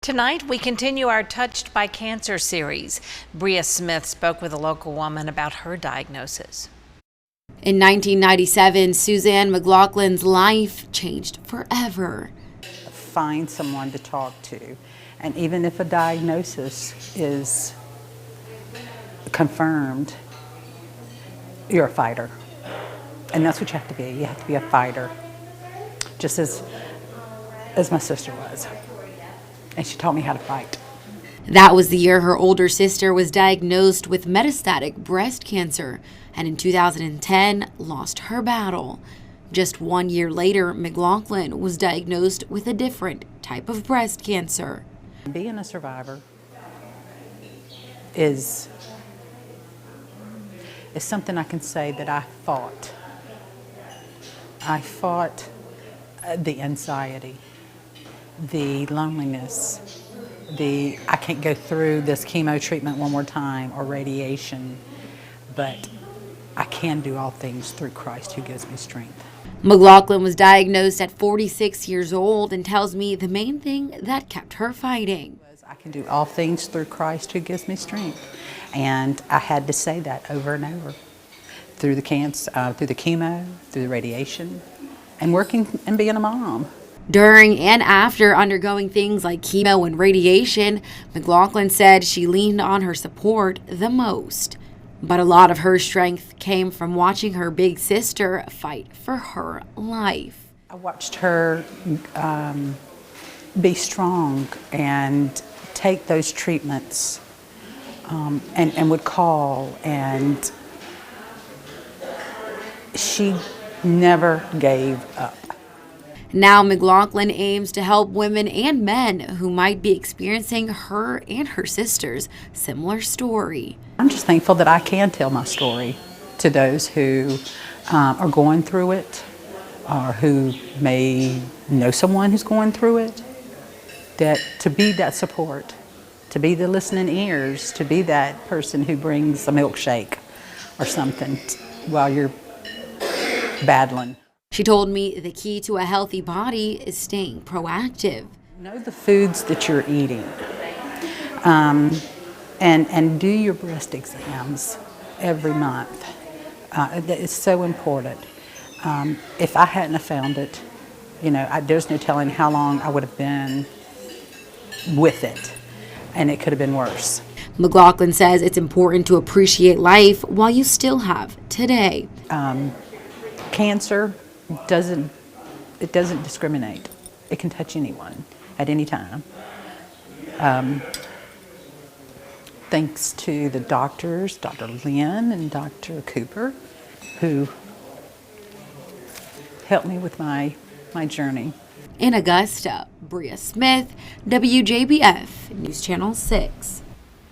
Tonight, we continue our Touched by Cancer series. Bria Smith spoke with a local woman about her diagnosis. In 1997, Susanne McGlaughlin's life changed forever. Find someone to talk to, and even if a diagnosis is confirmed, you're a fighter. And that's what you have to be. You have to be a fighter, just as my sister was. And she taught me how to fight. That was the year her older sister was diagnosed with metastatic breast cancer, and in 2010 lost her battle. Just 1 year later, McGlaughlin was diagnosed with a different type of breast cancer. Being a survivor is something I can say that I fought. I fought the anxiety, the loneliness, I can't go through this chemo treatment one more time or radiation, but I can do all things through Christ who gives me strength. McGlaughlin was diagnosed at 46 years old and tells me the main thing that kept her fighting. I can do all things through Christ who gives me strength. And I had to say that over and over through the cancer, through the chemo, through the radiation, and working and being a mom. During and after undergoing things like chemo and radiation, McGlaughlin said she leaned on her support the most. But a lot of her strength came from watching her big sister fight for her life. I watched her be strong and take those treatments and would call, and she never gave up. Now McGlaughlin aims to help women and men who might be experiencing her and her sister's similar story. I'm just thankful that I can tell my story to those who are going through it, or who may know someone who's going through it, that to be that support, to be the listening ears, to be that person who brings a milkshake or something while you're battling. She told me the key to a healthy body is staying proactive. Know the foods that you're eating, and do your breast exams every month. It's so important. If I hadn't have found it, there's no telling how long I would have been with it, and it could have been worse. McGlaughlin says it's important to appreciate life while you still have today. Cancer doesn't discriminate. It can touch anyone at any time. Thanks to the doctors, Dr. Lynn and Dr. Cooper, who helped me with my journey. In Augusta, Bria Smith, WJBF, News Channel 6.